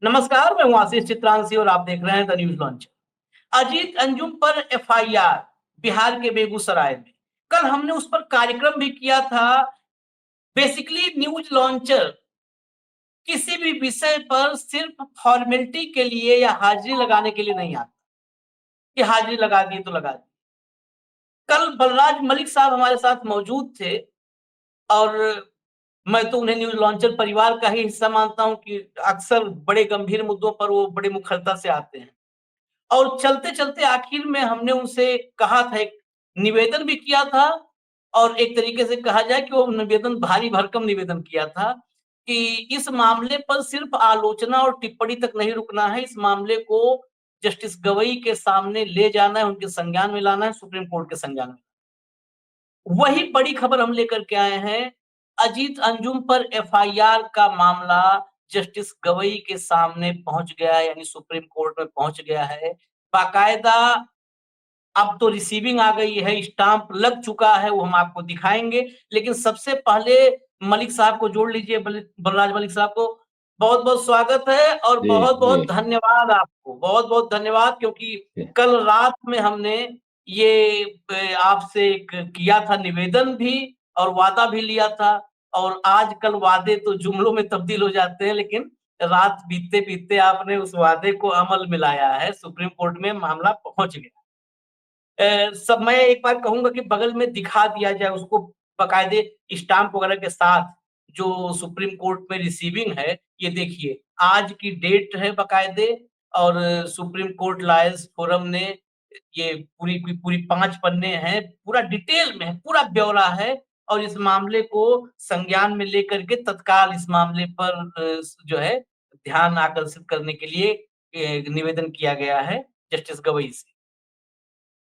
नमस्कार, मैं हूं आशीष चित्रांशी और आप देख रहे हैं the news launcher. Ajit Anjum पर एफआईआर बिहार के बेगूसराय में। कल हमने उस पर कार्यक्रम भी किया था। बेसिकली न्यूज लॉन्चर किसी भी विषय पर सिर्फ फॉर्मेलिटी के लिए या हाजिरी लगाने के लिए नहीं आता कि हाजिरी लगा दी तो लगा दी। कल बलराज मलिक साहब हमारे साथ मौजूद थे और मैं तो उन्हें न्यूज लॉन्चर परिवार का ही हिस्सा मानता हूं कि अक्सर बड़े गंभीर मुद्दों पर वो बड़े मुखरता से आते हैं। और चलते-चलते आखिर में हमने उनसे कहा था, एक निवेदन भी किया था और एक तरीके से कहा जाए कि वो निवेदन भारी भरकम निवेदन किया था कि इस मामले पर सिर्फ आलोचना और टिप्पणी तक नहीं रुकना है, इस मामले को जस्टिस गवई के सामने ले जाना है, उनके संज्ञान में लाना है, सुप्रीम कोर्ट के संज्ञान में। वही बड़ी खबर हम लेकर के आए हैं। अजीत अंजुम पर एफआईआर का मामला जस्टिस गवई के सामने पहुंच गया है, यानी सुप्रीम कोर्ट में पहुंच गया है। बाकायदा अब तो रिसीविंग आ गई है, स्टाम्प लग चुका है, वो हम आपको दिखाएँगे। लेकिन सबसे पहले मलिक साहब को जोड़ लीजिए, बलराज मलिक साहब को बहुत-बहुत स्वागत है और जी, जी, बहुत-बहुत धन्यवाद आपको। बहुत-बहुत धन्यवाद क्योंकि जी। कल रात में हमने ये आपसे एक किया था निवेदन भी और वादा भी लिया था और आजकल वादे तो जुमलों में तब्दील हो जाते हैं, लेकिन रात बीतते-बीतते आपने उस वादे को अमल में लाया है, सुप्रीम कोर्ट में मामला पहुँच गया। सब मैं एक बार कहूँगा कि बगल में दिखा दिया जाए उसको बाकायदे स्टाम्प वगैरह के साथ, जो सुप्रीम कोर्ट में रिसीविंग है, ये देखिए आज की डेट है बाकायदे और सुप्रीम कोर्ट लॉयर्स फोरम ने ये पूरी की पूरी 5 पन्ने हैं, पूरा डिटेल में है, पूरा ब्यौरा है और इस मामले को संज्ञान में लेकर के तत्काल इस मामले पर जो है ध्यान आकर्षित करने के लिए निवेदन किया गया है जस्टिस गवई से।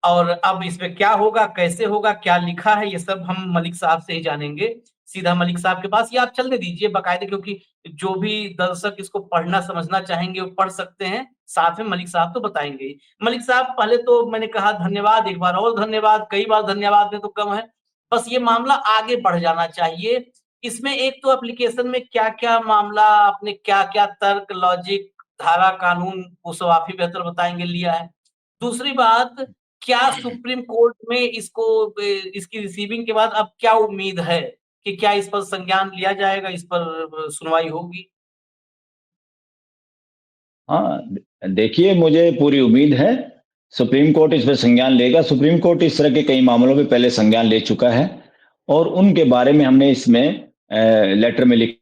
और अब इसमें क्या होगा, कैसे होगा, क्या लिखा है, ये सब हम मलिक साहब से ही जानेंगे। सीधा मलिक साहब के पास या आप चलने दीजिए बाकायदे क्योंकि जो भी दर्शक इसको पढ़ना समझना चाहेंगे वो पढ़ सकते हैं, साथ में मलिक साहब तो बताएँगे ही। मलिक साहब पहले तो मैंने कहा धन्यवाद, एक बार और धन्यवाद, कई बार धन्यवाद दें तो कम है। बस ये मामला आगे बढ़ जाना चाहिए। इसमें एक तो एप्लीकेशन में क्या-क्या मामला आपने क्या-क्या तर्क, लॉजिक, धारा, कानून वो सब आप ही बेहतर बताएँगे लिया है। दूसरी बात क्या सुप्रीम कोर्ट में इसको इसकी रिसीविंग के बाद अब क्या उम्मीद है कि क्या इस पर संज्ञान लिया जाएगा, इस पर सुनवाई होगी? हाँ, देखिए मुझे पूरी उम्मीद है सुप्रीम कोर्ट इस पर संज्ञान लेगा। सुप्रीम कोर्ट इस तरह के कई मामलों में पहले संज्ञान ले चुका है और उनके बारे में हमने इसमें लेटर में लिख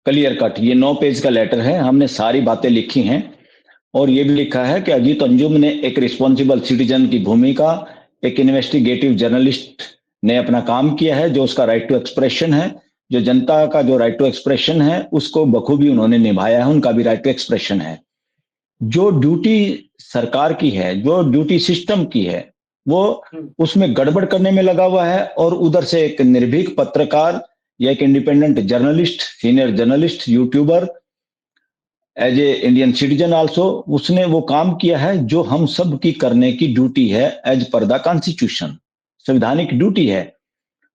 क्लियर कट, ये 9 पेज का लेटर है, हमने सारी बातें लिखी हैं और ये भी लिखा है कि अजीत अंजुम ने एक रिस्पॉन्सिबल सिटीजन की भूमिका, एक इन्वेस्टिगेटिव जर्नलिस्ट ने अपना काम किया है, जो उसका राइट टू एक्सप्रेशन है, जो जनता का जो राइट टू एक्सप्रेशन है उसको बखूबी उन्होंने निभाया है, उनका भी राइट टू एक्सप्रेशन है। जो ड्यूटी सरकार की है, जो ड्यूटी सिस्टम की है, वो हुँ, उसमें गड़बड़ करने में लगा हुआ है और उधर से एक निर्भीक पत्रकार या एक independent journalist, senior journalist, YouTuber, as a Indian citizen also उसने वो काम किया है जो हम सब की करने की ड्यूटी है एज पर द कॉन्स्टिट्यूशन, संवैधानिक ड्यूटी है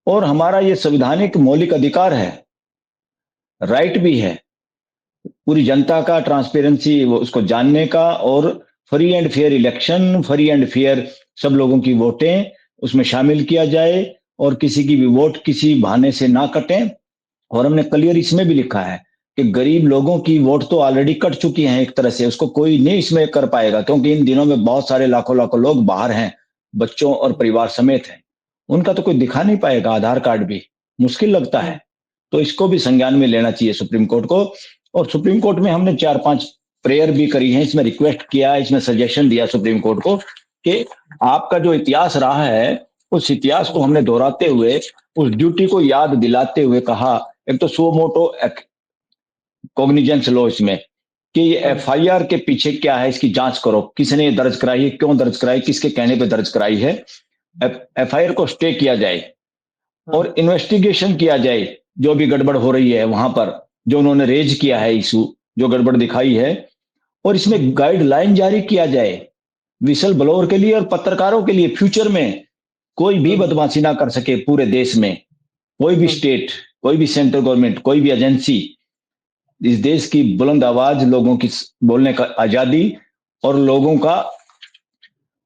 और हमारा ये संवैधानिक मौलिक अधिकार है, राइट भी है पूरी जनता का ट्रांसपेरेंसी उसको जानने का और free and fair election, free and fair सब लोगों की वोटें उसमें शामिल किया जाए और किसी की भी वोट किसी बहाने से ना कटे। और हमने क्लियर इसमें भी लिखा है कि गरीब लोगों की वोट तो ऑलरेडी कट चुकी है, एक तरह से उसको कोई नहीं इसमें कर पाएगा क्योंकि इन दिनों में बहुत सारे लाखों लाखों लोग बाहर हैं, बच्चों और परिवार समेत हैं, उनका तो कोई दिखा नहीं पाएगा, आधार कार्ड भी मुश्किल लगता हुँ, है। तो इसको भी संज्ञान में लेना चाहिए सुप्रीम कोर्ट को। और सुप्रीम कोर्ट में हमने 4-5 प्रेयर भी करी है, इसमें रिक्वेस्ट किया है, इसमें सजेशन दिया सुप्रीम कोर्ट को कि आपका जो इतिहास रहा है उस इतिहास को हुँ, हमने दोहराते हुए उस ड्यूटी को याद दिलाते हुए कहा, एक तो सो मोटो कॉग्निजेंस लॉ इसमें कि ये हुँ, एफआईआर के पीछे क्या है, इसकी जांच करो, किसने ये दर्ज कराई है, क्यों दर्ज कराई, किसके कहने पे दर्ज कराई है, एफआईआर को स्टे किया जाए हुँ, और इन्वेस्टिगेशन किया जाए जो भी गड़बड़ हो रही है वहां पर, जो उन्होंने रेज किया है इशू, जो गड़बड़ दिखाई है, और इसमें हुँ, गाइडलाइन जारी किया जाए विसल ब्लोअर के लिए और पत्रकारों के लिए, फ्यूचर में कोई भी हुँ, बदमाशी ना कर सके पूरे देश में, कोई भी हुँ, स्टेट, कोई भी सेंट्रल गवर्नमेंट, कोई भी एजेंसी इस देश की बुलंद आवाज, लोगों की बोलने का आजादी और लोगों का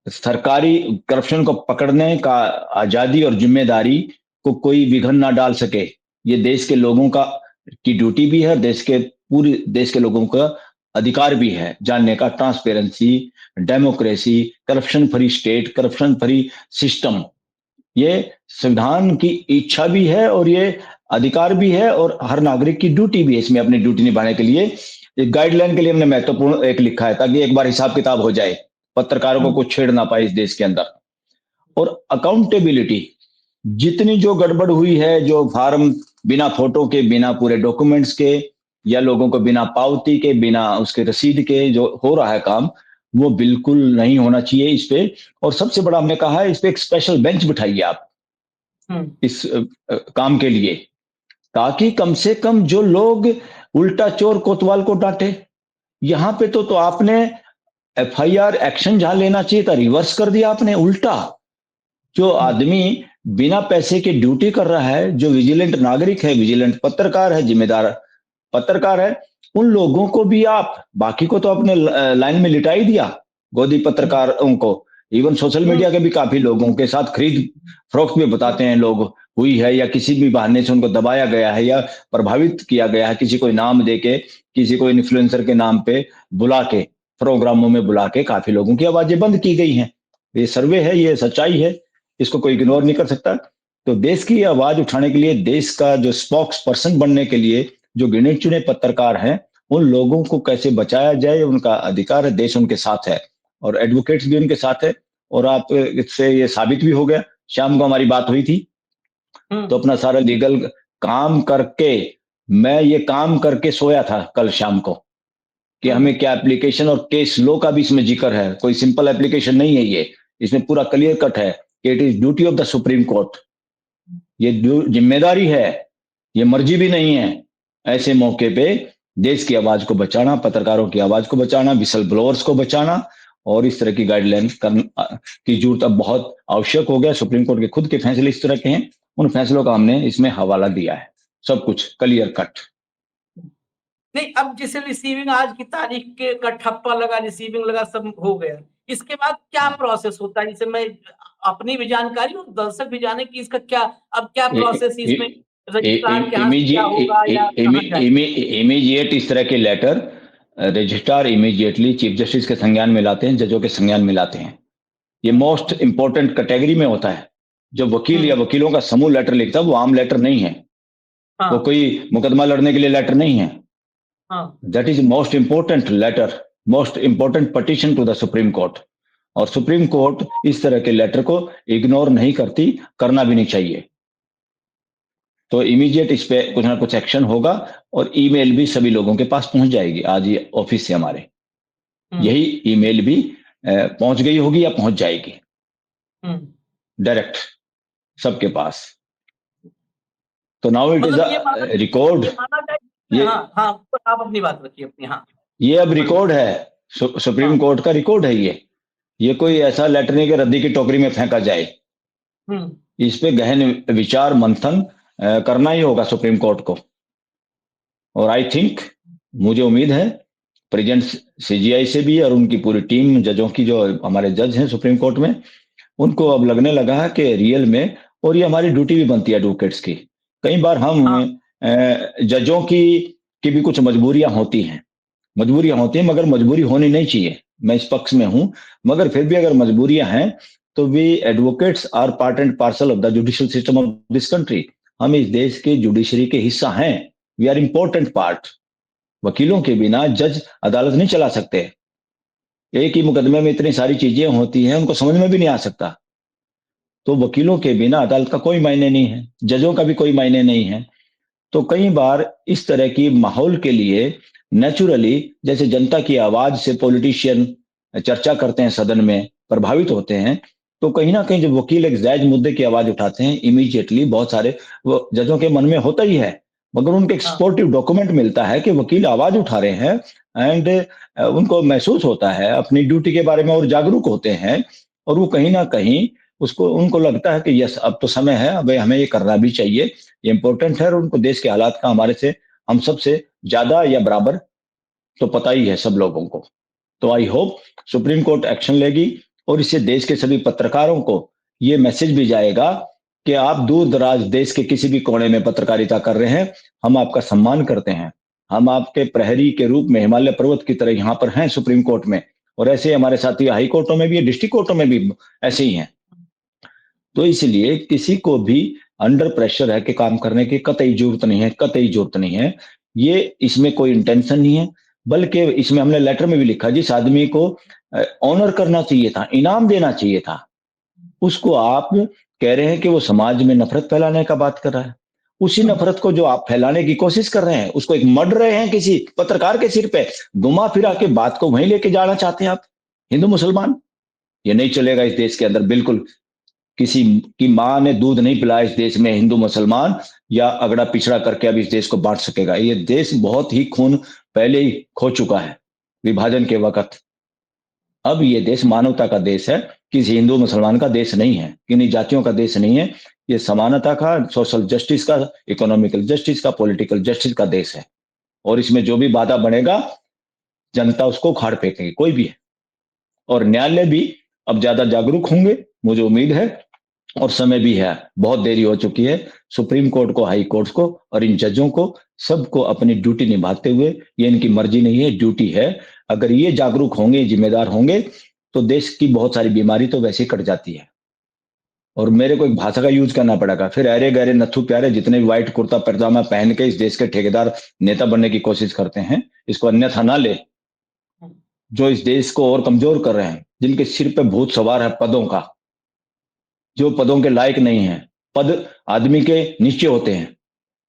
सरकारी करप्शन को पकड़ने का आजादी और जिम्मेदारी को कोई विघन ना डाल सके। ये देश के लोगों का की ड्यूटी भी है, देश के पूरे देश के लोगों का अधिकार भी है जानने का। Transparency, democracy, corruption free state, corruption free system, ये संविधान की इच्छा भी है और ये अधिकार भी है और हर नागरिक की ड्यूटी भी है इसमें अपनी ड्यूटी निभाने के लिए। एक गाइडलाइन के लिए हमने महत्वपूर्ण एक लिखा है ताकि एक बार हिसाब किताब हो जाए, पत्रकारों को कुछ छेड़ ना पाए इस देश के अंदर। और अकाउंटेबिलिटी, जितनी जो गड़बड़ हुई है, जो फार्म बिना फोटो के, बिना पूरे डॉक्यूमेंट्स के, या लोगों को बिना पावती के, बिना उसके रसीद के जो हो रहा है काम, वो बिल्कुल नहीं होना चाहिए इस पे। और सबसे बड़ा हमने कहा है इस पे एक स्पेशल बेंच बिठाइए आप इस काम के लिए, ताकि कम से कम जो लोग उल्टा चोर कोतवाल को डांटे। यहां पे तो आपने एफआईआर एक्शन जहां लेना चाहिए था रिवर्स कर दिया आपने उल्टा। जो आदमी बिना पैसे के ड्यूटी कर रहा है, जो विजिलेंट नागरिक है, विजिलेंट पत्रकार है, जिम्मेदार पत्रकार है, उन लोगों को भी आप, बाकी को तो अपने लाइन में लिटा ही दिया, गोदी पत्रकारों को। इवन सोशल मीडिया के भी काफी लोगों के साथ खरीद फरोख्त में बताते हैं लोग हुई है, या किसी भी बहाने से उनको दबाया गया है या प्रभावित किया गया है, किसी को इनाम देके, किसी को इन्फ्लुएंसर के नाम पे बुला के, प्रोग्रामों में बुला के काफी लोगों की आवाजें बंद की गई हैं। ये सर्वे है, ये सच्चाई है, इसको कोई इग्नोर नहीं कर सकता। तो देश की आवाज उठाने के लिए, देश का जो स्पोक्स पर्सन बनने के लिए जो गिने चुने पत्रकार हैं, उन लोगों को कैसे बचाया जाए, उनका अधिकार है, देश उनके साथ है और एडवोकेट्स भी उनके साथ है। और आप इससे ये साबित भी हो गया, शाम को हमारी बात हुई थी तो अपना सारा लीगल काम करके, मैं ये काम करके सोया था कल शाम को कि हमें क्या एप्लीकेशन और केस लो का भी इसमें जिक्र है। कोई सिंपल एप्लीकेशन नहीं है ये, इसमें पूरा क्लियर कट है कि it is duty of the Supreme court. ये जिम्मेदारी है, ये मर्जी भी नहीं है ऐसे मौके पे देश की आवाज को बचाना, पत्रकारों की आवाज को बचाना, विसल ब्लोअर्स को बचाना। और इस तरह की गाइडलाइन की जरूरत अब बहुत आवश्यक हो गया। सुप्रीम कोर्ट के खुद के फैसले इस तरह के हैं, उन फैसलों का हमने इसमें हवाला दिया है, सब कुछ क्लियर कट। नहीं, अब जैसे रिसीविंग आज की तारीख के का ठप्पा लगा, रिसीविंग लगा, सब हो गया, इसके बाद क्या प्रोसेस होता है? जैसे मैं अपनी भी जानकारी और दर्शक भी जाने कि इसका क्या, अब क्या प्रोसेस इसमें, रजिस्ट्रार के यहाँ से क्या होगा या कहाँ जाएगा? इमीडिएट इस तरह के letter registrar immediately chief justice के संज्ञान में लाते हैं, जजों के संज्ञान में लाते हैं। ये मोस्ट इंपॉर्टेंट कैटेगरी में होता है। जो वकील या वकीलों का समूह लेटर लिखता है वो आम लेटर नहीं है, वो कोई मुकदमा लड़ने के लिए लेटर नहीं है। That is most important letter, most important petition to the Supreme Court. और सुप्रीम कोर्ट इस तरह के लेटर को इग्नोर नहीं करती, करना भी नहीं चाहिए। तो इमीडिएट इस पे कुछ ना कुछ एक्शन होगा और ईमेल भी सभी लोगों के पास पहुंच जाएगी। आज ये ऑफिस से हमारे यही ईमेल भी पहुंच गई होगी या पहुंच जाएगी डायरेक्ट सबके पास। तो now it is a record. ये आप अपनी बात रखिए अपनी। हाँ, ये अब रिकॉर्ड है, सुप्रीम कोर्ट का रिकॉर्ड है ये कोई ऐसा लेटर नहीं कि रद्दी की टोकरी में फेंका जाए। इस पे गहन विचार मंथन करना ही होगा सुप्रीम कोर्ट को। और आई थिंक, मुझे उम्मीद है प्रेजेंट सीजीआई से भी और उनकी पूरी टीम जजों की, जो हमारे जज हैं सुप्रीम कोर्ट में, उनको अब लगने लगा है कि रियल में, और ये हमारी ड्यूटी भी बनती है एडवोकेट्स की। कई बार हम जजों की भी कुछ मजबूरियां होती हैं, मगर मजबूरी होनी नहीं चाहिए, मैं इस पक्ष में हूं। मगर फिर भी अगर मजबूरियां हैं तो we advocates are part and parcel of the judicial system of this country. हम इस देश के जुडिशरी के हिस्सा हैं, वी आर इंपॉर्टेंट पार्ट। वकीलों के बिना जज अदालत नहीं चला सकते। एक ही मुकदमे में इतनी सारी चीजें होती हैं, उनको समझ में भी नहीं आ सकता। तो वकीलों के बिना अदालत का कोई मायने नहीं है, जजों का भी कोई मायने नहीं है। तो कई बार इस तरह की माहौल के लिए नेचुरली, जैसे जनता की आवाज से पॉलिटिशियन चर्चा करते हैं, सदन में प्रभावित होते हैं, तो कहीं ना कहीं जब वकील एक जायज मुद्दे की आवाज उठाते हैं, इमीडिएटली बहुत सारे वो जजों के मन में होता ही है, मगर उनको एक सपोर्टिव डॉक्यूमेंट मिलता है कि वकील आवाज उठा रहे हैं, एंड उनको महसूस होता है, अपनी ड्यूटी के बारे में और जागरूक होते हैं, और वो कहीं ना कहीं उसको, उनको लगता है कि यस अब तो समय है, अब हमें ये करना भी चाहिए, ये इंपॉर्टेंट है, और उनको देश के हालात का हमारे से हम सबसे ज्यादा या बराबर तो पता ही है सब लोगों को। तो I hope supreme court action लेगी और इससे देश के सभी पत्रकारों को ये मैसेज भी जाएगा कि आप दूर दराज देश के किसी भी कोने में पत्रकारिता कर रहे हैं, हम आपका सम्मान करते हैं। हम आपके प्रहरी के रूप में हिमालय पर्वत की तरह यहाँ पर हैं सुप्रीम कोर्ट में, और ऐसे ही हमारे साथी हाई कोर्टों में भी है, डिस्ट्रिक्ट कोर्टों में भी ऐसे ही हैं। तो इसलिए किसी को भी अंडर प्रेशर है कि काम करने की कतई जरूरत नहीं है, कतई जरूरत नहीं है। ये इसमें कोई इंटेंशन नहीं है, बल्कि इसमें हमने लेटर में भी लिखा जिस आदमी को ऑनर करना चाहिए था, इनाम देना चाहिए था, उसको आप कह रहे हैं कि वो समाज में नफरत फैलाने का बात कर रहा है। उसी नफरत को जो आप फैलाने की कोशिश कर रहे हैं उसको एक मर रहे हैं किसी पत्रकार के सिर पे, घुमा फिरा के बात को वहीं लेके जाना चाहते हैं आप। हिंदू मुसलमान ये नहीं चलेगा इस देश के अंदर बिल्कुल। किसी की मां ने दूध नहीं पिलाया इस देश में हिंदू मुसलमान या अगड़ा पिछड़ा करके अब इस देश को बांट सकेगा। ये देश बहुत ही खून पहले ही खो चुका है विभाजन के वक्त। अब ये देश मानवता का देश है, किसी हिंदू मुसलमान का देश नहीं है, किन्हीं जातियों का देश नहीं है। ये समानता का, सोशल जस्टिस का, इकोनॉमिकल जस्टिस का, पॉलिटिकल जस्टिस का देश है। और इसमें जो भी बाधा बनेगा जनता उसको उखाड़ फेंकेगी, कोई भी है। और न्यायालय भी अब ज्यादा जागरूक होंगे, मुझे उम्मीद है। और समय भी है, बहुत देरी हो चुकी है। सुप्रीम कोर्ट को, हाई कोर्ट को और इन जजों को सबको अपनी ड्यूटी निभाते हुए, ये इनकी मर्जी नहीं है, ड्यूटी है। अगर ये जागरूक होंगे, जिम्मेदार होंगे, तो देश की बहुत सारी बीमारी तो वैसे ही कट जाती है। और मेरे को एक भाषा का यूज करना पड़ेगा, फिर अरे गहरे नथु प्यारे जितने भी व्हाइट कुर्ता पैजामा पहन के इस देश के ठेकेदार नेता बनने की कोशिश करते हैं, इसको अन्यथा ना ले। जो इस देश को और कमजोर कर रहे हैं, जिनके सिर पे भूत सवार है पदों का, जो पदों के लायक नहीं है। पद आदमी के नीचे होते हैं,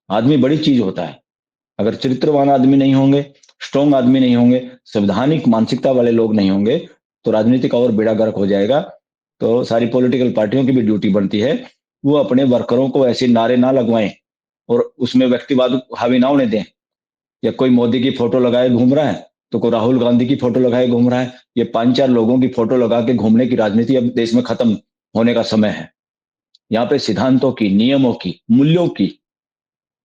आदमी बड़ी चीज होता है। अगर चरित्रवान आदमी नहीं होंगे, स्ट्रोंग आदमी नहीं होंगे, संवैधानिक मानसिकता वाले लोग नहीं होंगे, तो राजनीति का और बेड़ा गर्क हो जाएगा। तो सारी पॉलिटिकल पार्टियों की भी ड्यूटी बनती है, वो अपने वर्करों को ऐसे नारे ना लगवाएं और उसमें व्यक्तिवाद हावी ना होने दें। या कोई मोदी की फोटो लगाए घूम रहा है, तो कोई राहुल गांधी की फोटो लगाए घूम रहा है। ये 5-4 लोगों की फोटो लगा के घूमने की राजनीति अब देश में खत्म होने का समय है। यहाँ पे सिद्धांतों की, नियमों की,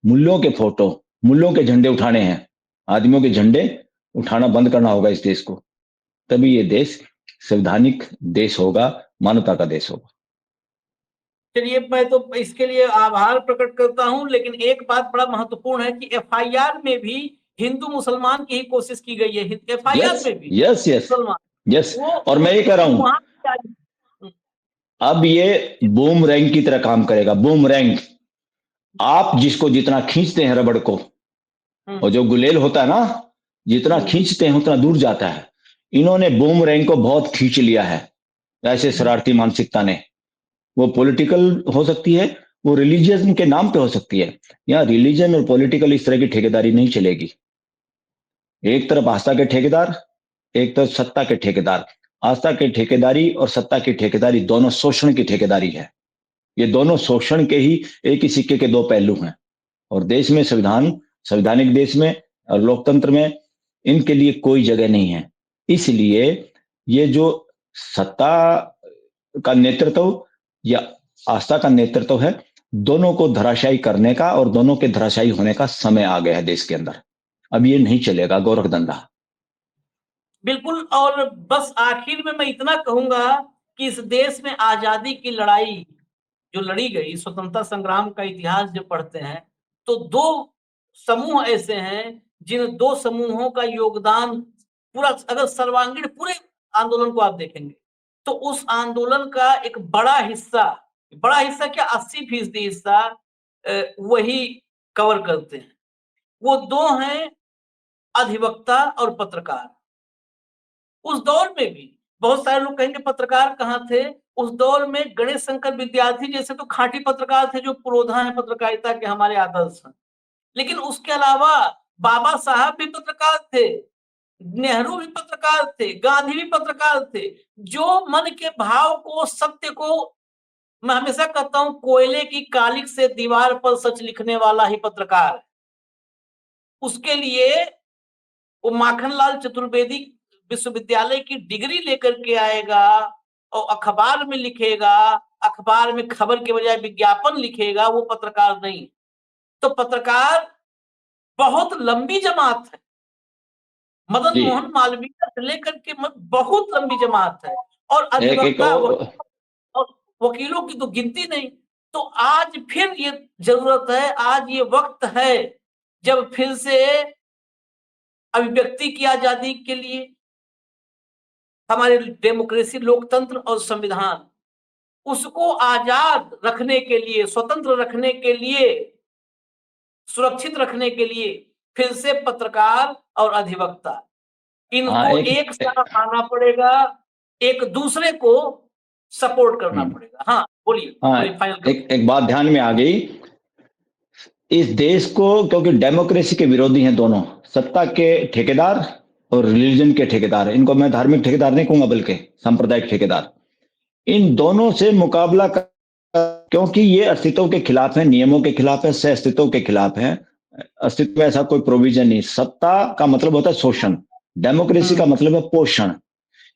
मूल्यों के फोटो, मूल्यों के झंडे उठाने हैं। आदमियों के झंडे उठाना बंद करना होगा इस देश को, तभी ये देश संवैधानिक देश होगा, मानवता का देश होगा। चलिए, मैं तो इसके लिए आभार प्रकट करता हूं, लेकिन एक बात बड़ा महत्वपूर्ण है कि एफआईआर में भी हिंदू मुसलमान की ही कोशिश की गई है। एफआईआर यस में भी यस यस मुसलमान, यस। वो और मैं ये कह रहा हूं, वहां अब ये बूम रैंक की तरह काम करेगा, बूम रैंक। आप जिसको जितना खींचते हैं रबड़ को, और जो गुलेल होता है ना, जितना खींचते हैं उतना दूर जाता है। इन्होंने बूम रैंक को बहुत खींच लिया है, ऐसे शरारती मानसिकता ने। वो पॉलिटिकल हो सकती है, वो रिलीजियन के नाम पे हो सकती है। यहाँ रिलीजन और पॉलिटिकल इस तरह की ठेकेदारी नहीं चलेगी। एक तरफ आस्था के ठेकेदार, एक तरफ सत्ता के ठेकेदार। आस्था की ठेकेदारी और सत्ता की ठेकेदारी दोनों शोषण की ठेकेदारी है। ये दोनों शोषण के ही एक ही सिक्के के दो पहलू हैं। और देश में संवैधानिक देश में और लोकतंत्र में इनके लिए कोई जगह नहीं है। इसलिए ये जो सत्ता का नेतृत्व या आस्था का नेतृत्व है, दोनों को धराशायी करने का और दोनों के धराशायी होने का समय आ गया है देश के अंदर। अब ये नहीं चलेगा गोरख धंधा। बिल्कुल। और बस आखिर में मैं इतना कहूंगा कि इस देश में आजादी की लड़ाई जो लड़ी गई, स्वतंत्रता संग्राम का इतिहास जो पढ़ते हैं, तो दो समूह ऐसे हैं जिन दो समूहों का योगदान पूरा, अगर सर्वांगीण पूरे आंदोलन को आप देखेंगे, तो उस आंदोलन का एक बड़ा हिस्सा क्या, 80% हिस्सा वही कवर करते हैं। वो दो हैं, अधिवक्ता और पत्रकार। उस दौर में भी बहुत सारे लोग कहेंगे पत्रकार कहाँ थे। उस दौर में गणेश शंकर विद्यार्थी जैसे तो खांटी पत्रकार थे, जो पुरोधा है पत्रकारिता के, हमारे आदर्श हैं। लेकिन उसके अलावा बाबा साहब भी पत्रकार थे, नेहरू भी पत्रकार थे, गांधी भी पत्रकार थे। जो मन के भाव को, सत्य को, मैं हमेशा कहता हूं कोयले की कालिक से दीवार पर सच लिखने वाला ही पत्रकार है। उसके लिए वो माखनलाल चतुर्वेदी विश्वविद्यालय की डिग्री लेकर के आएगा और अखबार में लिखेगा, अखबार में खबर के बजाय विज्ञापन लिखेगा, वो पत्रकार नहीं। तो पत्रकार बहुत लंबी जमात है, मदन जी। मोहन मालवीय से लेकर के बहुत लंबी जमात है, और एक एक अधिवक्ता और और वकीलों की तो गिनती नहीं। तो आज फिर ये जरूरत है, आज ये वक्त है जब फिर से अभिव्यक्ति की आजादी के लिए हमारे डेमोक्रेसी, लोकतंत्र और संविधान, उसको आजाद रखने के लिए, स्वतंत्र रखने के लिए, सुरक्षित रखने के लिए फिर से पत्रकार और अधिवक्ता, हाँ इनको एक साथ आना पड़ेगा, एक दूसरे को सपोर्ट करना पड़ेगा। हाँ बोलिए, हाँ, बोलिए, फाइनल कर। एक बात ध्यान में आ गई। इस देश को, क्योंकि डेमोक्रेसी के विरोधी हैं दोनों, सत्ता के ठेकेदार और रिलीजन के ठेकेदार। इनको मैं धार्मिक ठेकेदार नहीं कहूंगा, बल्कि सांप्रदायिक ठेकेदार। इन दोनों से मुकाबला कर, क्योंकि ये अस्तित्व के खिलाफ है, नियमों के खिलाफ है, सह अस्तित्व के खिलाफ है। अस्तित्व में ऐसा कोई प्रोविजन नहीं। सत्ता का मतलब होता है शोषण, डेमोक्रेसी का मतलब है पोषण।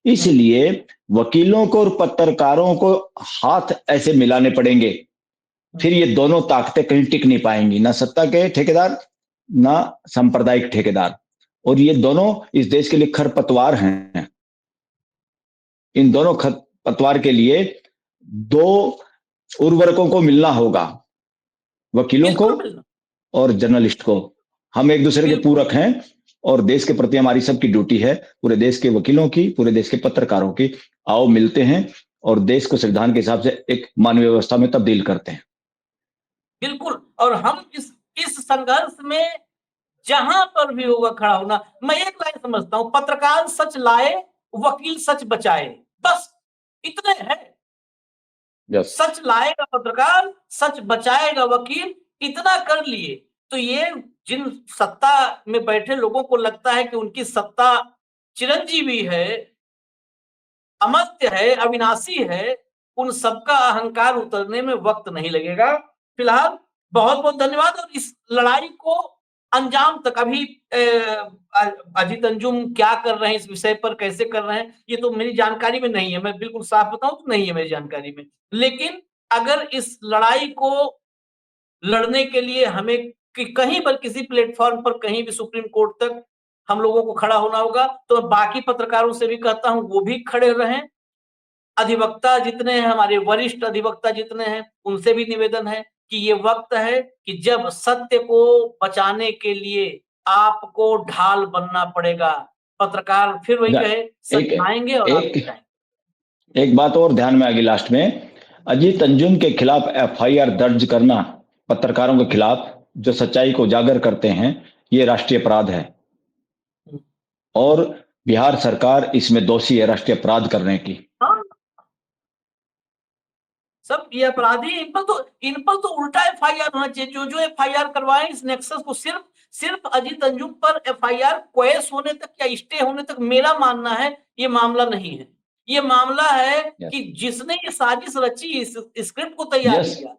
इसलिए वकीलों को और पत्रकारों को हाथ ऐसे मिलाने पड़ेंगे, फिर ये दोनों ताकतें कहीं टिक नहीं पाएंगी, ना सत्ता के ठेकेदार, ना सांप्रदायिक ठेकेदार। और ये दोनों इस देश के लिए खरपतवार हैं। इन दोनों खरपतवार के लिए दो उर्वरकों को मिलना होगा, वकीलों को बिल्कुल मिलना, और जर्नलिस्ट को। हम एक दूसरे के बिल्कुल। पूरक हैं, और देश के प्रति हमारी सबकी ड्यूटी है, पूरे देश के वकीलों की, पूरे देश के पत्रकारों की। आओ मिलते हैं और देश को संविधान के हिसाब से एक मानवीय व्यवस्था में तब्दील करते हैं। बिल्कुल, और हम इस संघर्ष में जहां पर भी होगा खड़ा होना। मैं एक लाइन समझता हूं, पत्रकार सच लाए, वकील सच बचाए, बस इतने हैं। यस। सच लाएगा पत्रकार, सच बचाएगा वकील, इतना कर लिए तो ये जिन सत्ता में बैठे लोगों को लगता है कि उनकी सत्ता चिरंजीवी है, अमर्त्य है, अविनाशी है, उन सबका अहंकार उतरने में वक्त नहीं लगेगा। फिलहाल बहुत बहुत धन्यवाद। और इस लड़ाई को अंजाम तक अभी अजीत अंजुम क्या कर रहे हैं, इस विषय पर कैसे कर रहे हैं, ये तो मेरी जानकारी में नहीं है। मैं बिल्कुल साफ बताऊं तो नहीं है मेरी जानकारी में। लेकिन अगर इस लड़ाई को लड़ने के लिए हमें कहीं पर, किसी प्लेटफॉर्म पर, कहीं भी सुप्रीम कोर्ट तक हम लोगों को खड़ा होना होगा, तो बाकी पत्रकारों से भी कहता हूं वो भी खड़े रहें। अधिवक्ता जितने हैं, हमारे वरिष्ठ अधिवक्ता जितने हैं, उनसे भी निवेदन है कि ये वक्त है कि जब सत्य को बचाने के लिए आपको ढाल बनना पड़ेगा। पत्रकार फिर वही कहे, सच एक लाएंगे और आप एक बचाएंगे। एक बात और ध्यान में आ गई लास्ट में। अजीत अंजुम के खिलाफ एफआईआर दर्ज करना, पत्रकारों के खिलाफ जो सच्चाई को उजागर करते हैं, ये राष्ट्रीय अपराध है। और बिहार सरकार इसमें दोषी है राष्ट्रीय अपराध करने की। हाँ, सब ये अपराधी, इन पर तो उल्टा एफआईआर होना चाहिए। जो जो एफआईआर करवाए इस नेक्सस को, सिर्फ सिर्फ अजीत अंजुम पर एफआईआर क्वेश होने तक या स्टे होने तक, मेरा मानना है ये मामला नहीं है। ये मामला है यस, कि जिसने ये साजिश रची, इस स्क्रिप्ट को तैयार यस, किया, यस,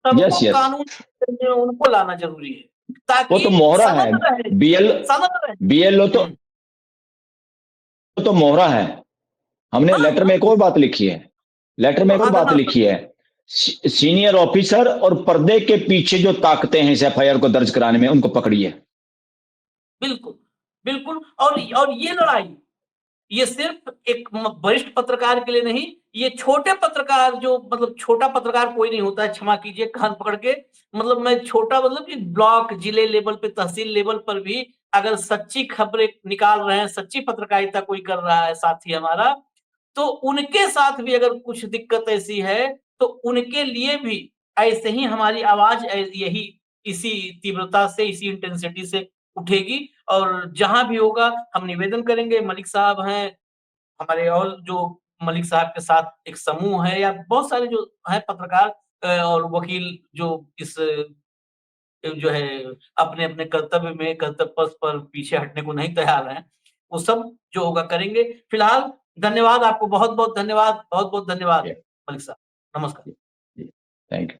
सबको यस। कानून में उनको लाना जरूरी है, वो ताकि तो मोहरा है। सनद रहे, बीएल सनद रहे। बीएलओ तो मोहरा है। हमने हाँ लेटर में एक और बात लिखी है। लेटर में एक और बात आधार पर, लिखी है। सीनियर ऑफिसर और पर्दे के पीछे जो ताकतें हैं इस एफआईआर को दर्ज कराने में, उनको पकड़िए। बिल्कुल, बिल्कुल। और ये लड़ाई, ये सिर्फ एक वरिष्ठ पत्रकार के लिए नहीं, ये छोटे पत्रकार, जो मतलब छोटा पत्रकार कोई नहीं होता है, क्षमा कीजिए कान पकड़ के, मतलब मैं छोटा मतलब कि ब्लॉक, जिले लेवल पे, तहसील लेवल पर भी अगर सच्ची खबरें निकाल रहे हैं, सच्ची पत्रकारिता कोई कर रहा है साथी हमारा, तो उनके साथ भी अगर कुछ दिक्कत ऐसी है, तो उनके लिए भी ऐसे ही हमारी आवाज यही इसी तीव्रता से, इसी इंटेंसिटी से उठेगी। और जहां भी होगा हम निवेदन करेंगे। मलिक साहब हैं हमारे, और जो मलिक साहब के साथ एक समूह है, या बहुत सारे जो है पत्रकार और वकील, जो इस जो है अपने अपने कर्तव्य में, कर्तव्य पथ पर पीछे हटने को नहीं तैयार हैं, वो सब जो होगा करेंगे। फिलहाल धन्यवाद, आपको बहुत बहुत धन्यवाद, बहुत बहुत धन्यवाद मलिक साहब। नमस्कार। Thank you.